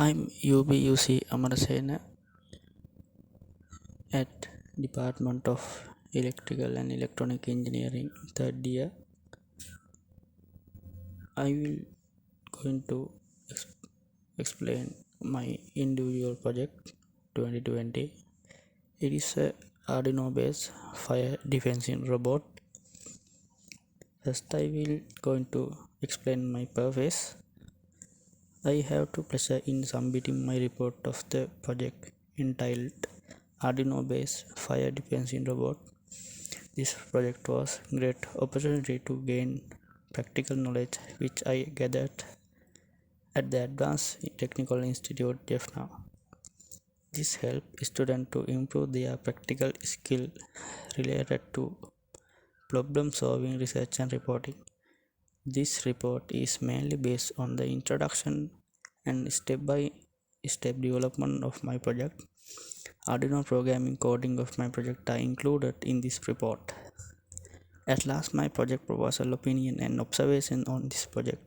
I'm UBUC Amarasena at Department of Electrical and Electronic Engineering, third year. I will going to ex- explain my individual project 2020. It is a Arduino based fire defensive robot. First, I will going to explain my purpose. I have to pleasure in submitting my report of the project entitled Arduino based fire defensive robot. This project was great opportunity to gain practical knowledge which I gathered at the Advanced Technical Institute JEFNA. This helped students to improve their practical skill related to problem solving, research and reporting. This report is mainly based on the introduction and step by step development of my project. Arduino programming coding of my project are included in this report. At last, my project proposal, opinion, and observation on this project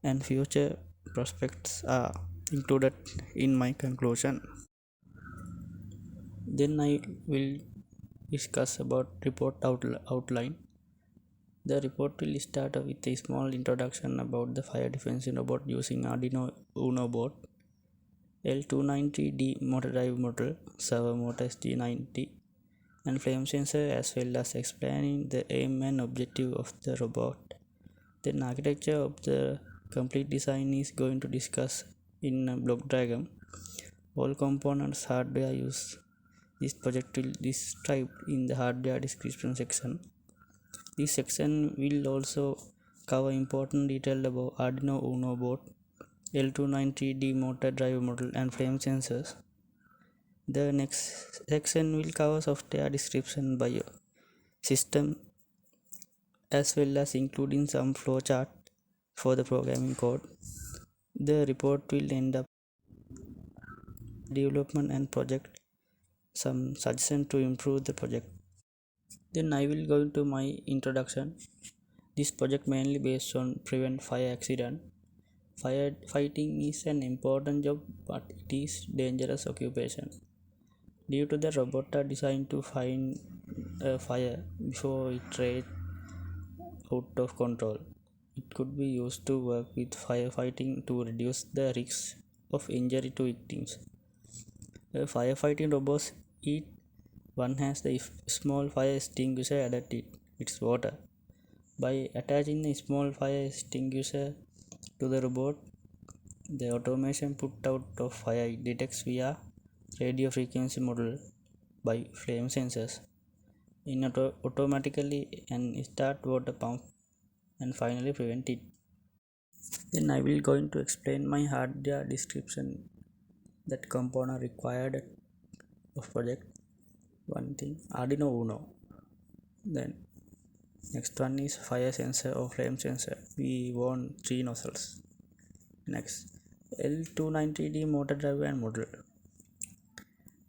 and future prospects are included in my conclusion. Then I will discuss about report outline. The report will start with a small introduction about the fire defense robot using Arduino Uno board, L290D motor drive model, servo motor ST90, and flame sensor, as well as explaining the aim and objective of the robot. Then architecture of the complete design is going to discuss in a block diagram. All components hardware used. This project will describe in the hardware description section. This section will also cover important detail about Arduino Uno board, L290D motor drive model and flame sensors. The next section will cover software description by system as well as including some flowchart for the programming code. The report will end up development and project some suggestion to improve the project. Then I will go into my introduction. This project mainly based on prevent fire accident. Fire fighting is an important job, but it is dangerous occupation. Due to the robot are designed to find a fire before it rages out of control. It could be used to work with firefighting to reduce the risk of injury to victims. Firefighting robots each one has the small fire extinguisher added to its water. By attaching a small fire extinguisher to the robot, the automation put out of fire detects via radio frequency model by flame sensors in automatically and start water pump and finally prevent it. Then I will going to explain my hardware description that component required of project. One thing Arduino Uno. Then next one is fire sensor or flame sensor. We want 3 nozzles. Next L290D motor drive and model.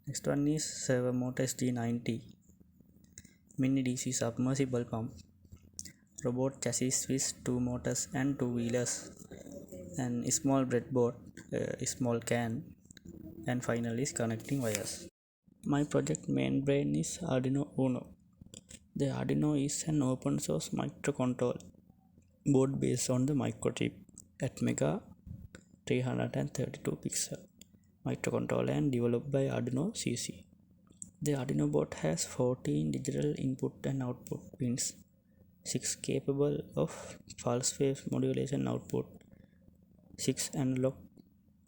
Next one is servo motor ST90 mini DC submersible pump. Robot chassis with 2 motors and 2 wheelers and small breadboard, a small can, and finally is connecting wires. My project main brain is Arduino Uno. The Arduino is an open source microcontroller board based on the microchip at Mega 332 pixel microcontroller and developed by Arduino CC. The Arduino board has 14 digital input and output pins, 6 capable of pulse wave modulation output, 6 analog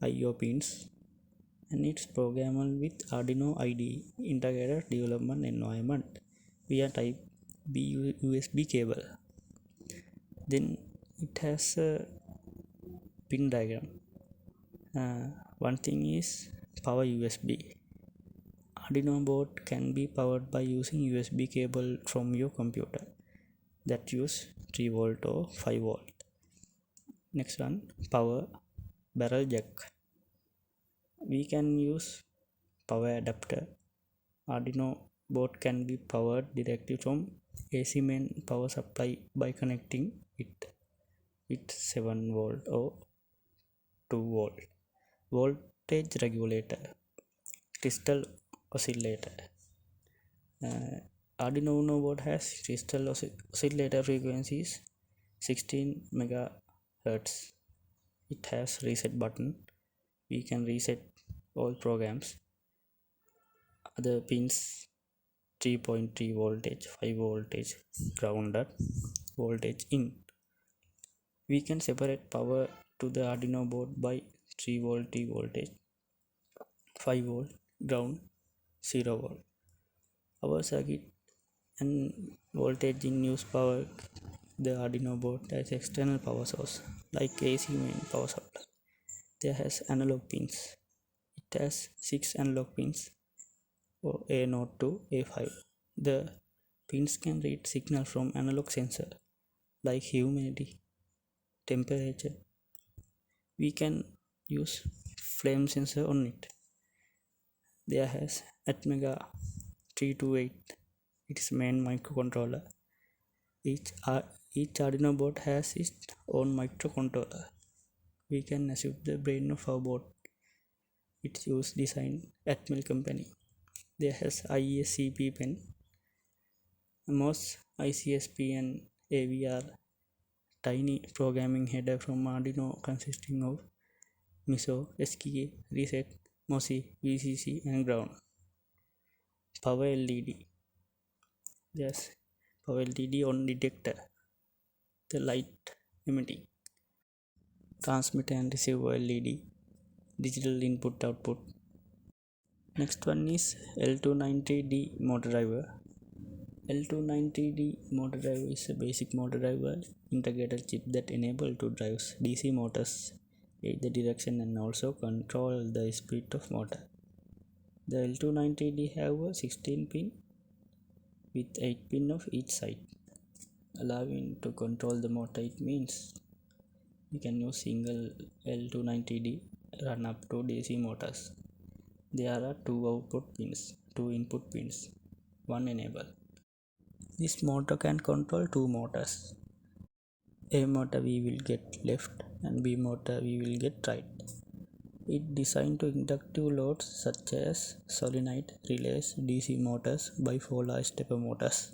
I/O pins, and it's programmable with Arduino IDE integrated development environment via Type B USB cable. Then it has a pin diagram. One thing is power USB. Arduino board can be powered by using USB cable from your computer that use 3 volt or 5 volt. Next one, power barrel jack. We can use power adapter. Arduino board can be powered directly from AC main power supply by connecting it with 7 volt or 2 volt. voltage regulator, crystal oscillator. Uh, Arduino Uno board has crystal oscillator frequencies 16 megahertz. It has reset button. We can reset all programs. Other pins 3.3 voltage, 5 voltage, grounded, voltage in. We can separate power to the Arduino board by 3 volt voltage, 5 volt, ground, 0 volt. Our circuit and voltage in use power the Arduino board as external power source like AC main power supply. There has analog pins. It has 6 analog pins or A0 to A5. The pins can read signal from analog sensor like humidity, temperature. We can use flame sensor on it. There has Atmega 328. Its main microcontroller. Each Arduino board has its own microcontroller. We can assume the brain of our board. It's used design Atmel company. There has ISCP pen. Most ICSP and AVR tiny programming header from Arduino consisting of MISO, SKA, reset, MOSI, VCC and ground. Power LED. Yes, power LED on detector. The light emitting. Transmitter and receiver LED. Digital input output. Next one is L290D motor driver. L290D motor driver is a basic motor driver integrated chip that enables to drive DC motors, aid the direction and also control the speed of motor. The L290D have a 16 pin with 8 pin of each side, allowing to control the motor. It means you can use single L290D run up to DC motors. There are 2 output pins, 2 input pins, 1 enable. This motor can control 2 motors. A motor we will get left and B motor we will get right. It designed to inductive loads such as solenoid, relays, DC motors, bipolar stepper motors.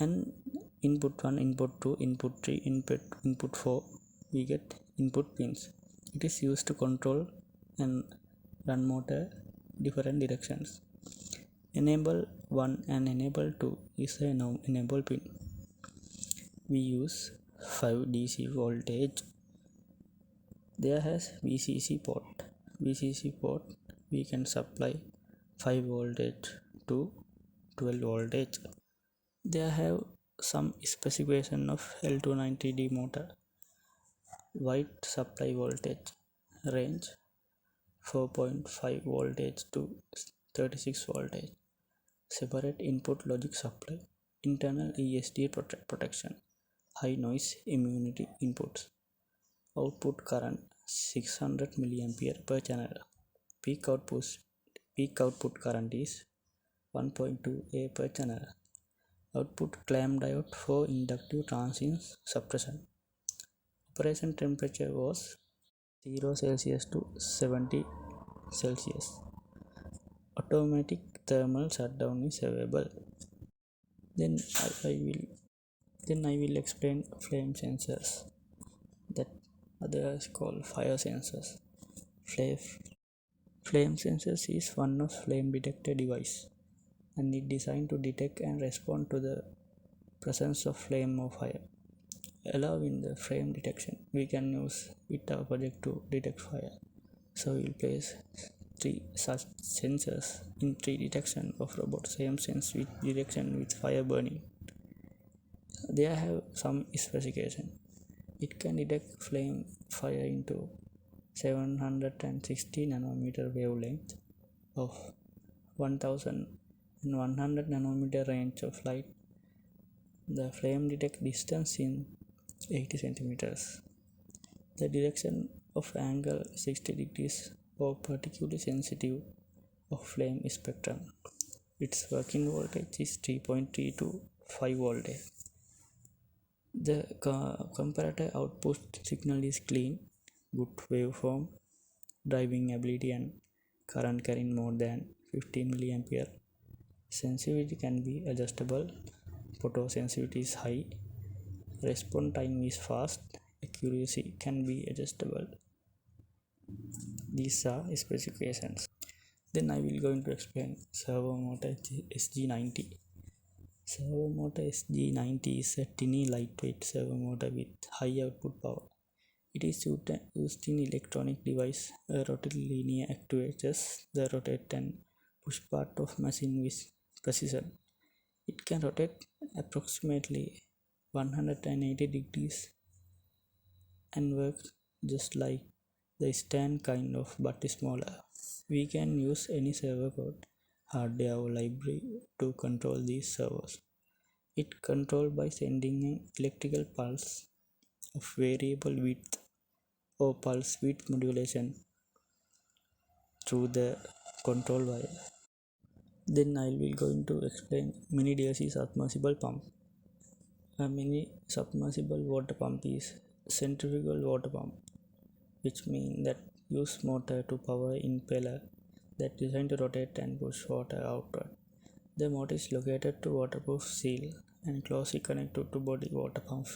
And input 1, input 2, input 3, input 4 we get input pins. It is used to control and run motor different directions. Enable 1 and enable 2 is a enable pin. We use 5 DC voltage. There has VCC port. VCC port we can supply 5 voltage to 12 voltage. There have some specification of L290D motor. Wide supply voltage range 4.5 voltage to 36 voltage. Separate input logic supply. Internal ESD protection. High noise immunity inputs. Output current 600 mA per channel. Peak output current is 1.2 A per channel. Output clamp diode for inductive transient suppression. Operation temperature was 0 Celsius to 70 Celsius. Automatic thermal shutdown is available. Then I will explain flame sensors. That others called fire sensors. Flame sensors is one of flame detector device and it designed to detect and respond to the presence of flame or fire. Allowing the flame detection, we can use with our project to detect fire. So we will place 3 such sensors in 3 detection of robot, same sense with detection with fire burning. They have some specification. It can detect flame fire into 760 nanometer wavelength of 1100 nanometer range of light. The flame detect distance in 80 centimeters. The direction of angle 60 degrees or particularly sensitive of flame spectrum. Its working voltage is 3.3 to 5 voltage. The comparator output signal is clean, good waveform, driving ability and current carrying more than 15 mA. Sensitivity can be adjustable. Photosensitivity is high. Response time is fast. Accuracy can be adjustable. These are specifications. Then I will going to explain servo motor SG90. Servo motor SG90 is a tiny lightweight servo motor with high output power. It is used in electronic device rotary linear actuators that rotate and push part of machine with precision. It can rotate approximately 180 degrees and works just like the stand kind of but smaller. We can use any servo code, hardware or library to control these servos. It controlled by sending an electrical pulse of variable width or pulse width modulation through the control wire. Then I will going to explain mini DC submersible pump. A mini submersible water pump is centrifugal water pump, which means that use motor to power impeller that designed to rotate and push water outward. The motor is located to waterproof seal and closely connected to body water pump,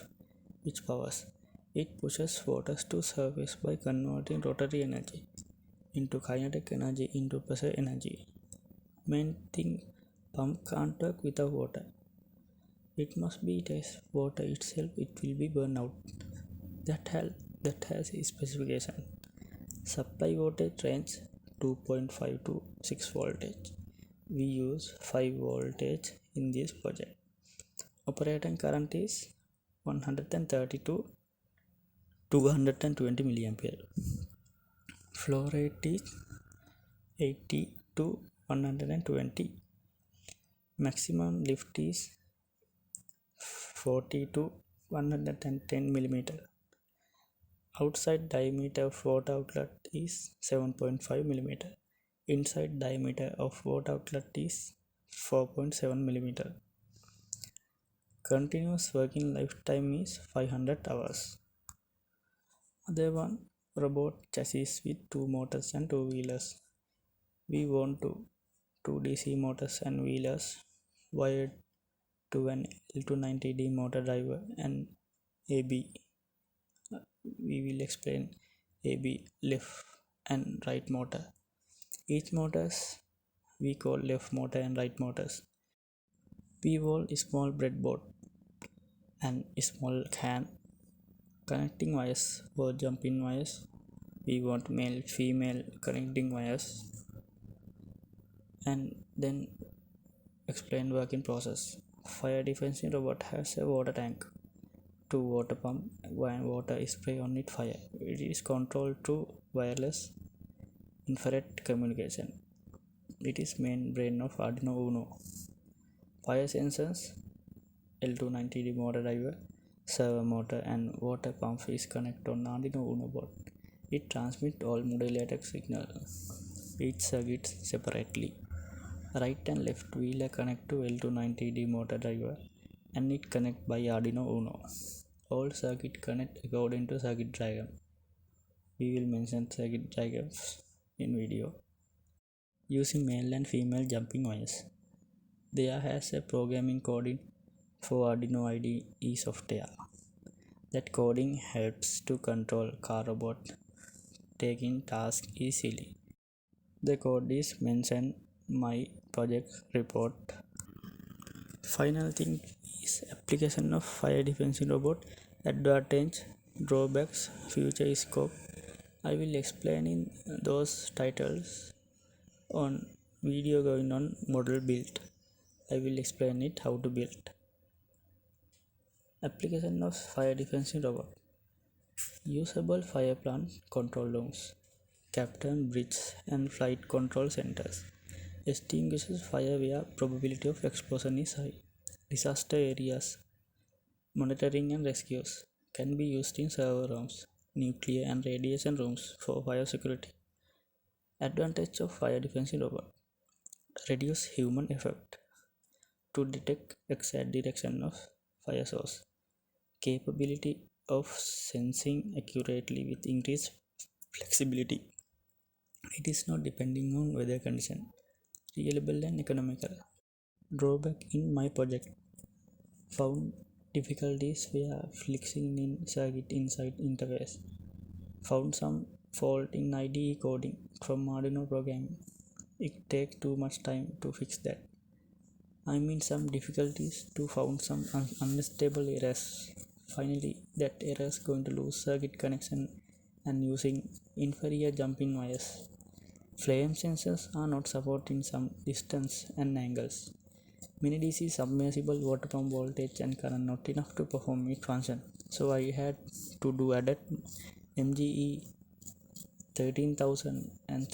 which powers. It pushes water to surface by converting rotary energy into kinetic energy into pressure energy. Main thing, pump can't work without water. It must be test water itself. It will be burned out. That has a specification. Supply voltage range 2.5 to 6 voltage. We use 5 voltage in this project. Operating current is 130 to 220 mA. Flow rate is 80 to 120. Maximum lift is 40 to 110 mm. Outside diameter of water outlet is 7.5 mm. Inside diameter of water outlet is 4.7 mm. Continuous working lifetime is 500 hours. Other one, robot chassis with 2 motors and 2 wheelers. We want two DC motors and wheelers wired to an L290D motor driver and AB. We will explain AB, left and right motor. Each motors we call left motor and right motors. We want a small breadboard and a small can connecting wires or jumping wires. We want male female connecting wires and then explain working process. Fire defense robot has a water tank, 2 water pump, when water is spray on it fire. It is controlled through wireless infrared communication. It is main brain of Arduino Uno. Fire sensors, L290D motor driver, servo motor and water pump is connected on Arduino Uno board. It transmits all modulated signal, each circuit separately. Right and left wheeler connect to L290D motor driver and it connect by Arduino Uno. All circuit connect according to circuit diagram. We will mention circuit diagrams in video. Using male and female jumping wires. There has a programming coding for Arduino IDE software. That coding helps to control car robot taking tasks easily. The code is mentioned my project report. Final thing is application of fire defense robot, advantage, drawbacks, future scope. I will explain in those titles on video going on model build. I will explain it how to build. Application of fire defense robot. Usable fire plant control rooms, captain bridge and flight control centers. Extinguishes fire where probability of explosion is high. Disaster areas, monitoring and rescues can be used in server rooms, nuclear and radiation rooms for fire security. Advantage of fire defense robot: reduce human effort to detect exact direction of fire source. Capability of sensing accurately with increased flexibility. It is not depending on weather condition, reliable and economical. Drawback in my project: found difficulties via flexing in circuit inside interface. Found some fault in IDE coding from Arduino programming. It takes too much time to fix that. I mean some difficulties to found some unstable errors. Finally, that error is going to lose circuit connection and using inferior jumping wires. Flame sensors are not supporting some distance and angles. Mini DC submersible water pump voltage and current not enough to perform its function. So I had to do added MGE 13,000 and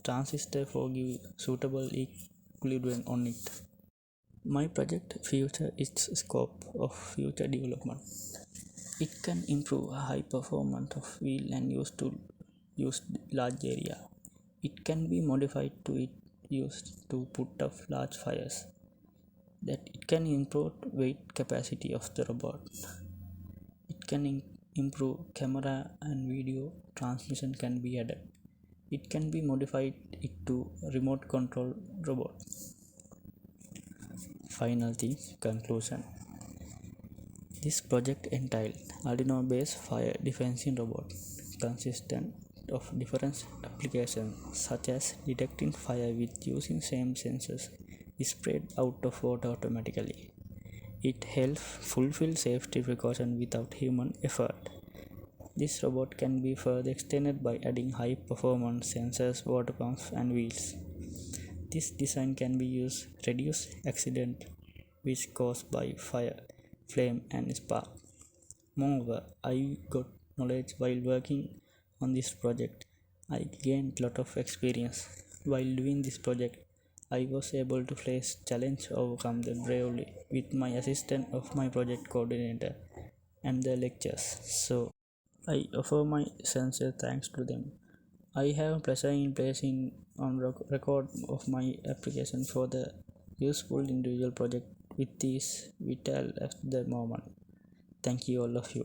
transistor for give suitable equilibrium on it. My project future its scope of future development. It can improve high performance of wheel and use large area. It can be modified to it used to put up large fires. That it can improve weight capacity of the robot. It can improve camera and video transmission can be added. It can be modified it to remote control robot. Final things conclusion. This project entailed Arduino based fire defensive robot consistent of different applications such as detecting fire with using same sensors spread out of water automatically. It helps fulfill safety precautions without human effort. This robot can be further extended by adding high performance sensors, water pumps, and wheels. This design can be used to reduce accidents which caused by fire, flame, and spark. Moreover, I got knowledge while working on this project. I gained a lot of experience. While doing this project, I was able to face challenge overcome them bravely with my assistant of my project coordinator and the lectures. So I offer my sincere thanks to them. I have pleasure in placing on record of my application for the useful individual project with this vital at the moment. Thank you all of you.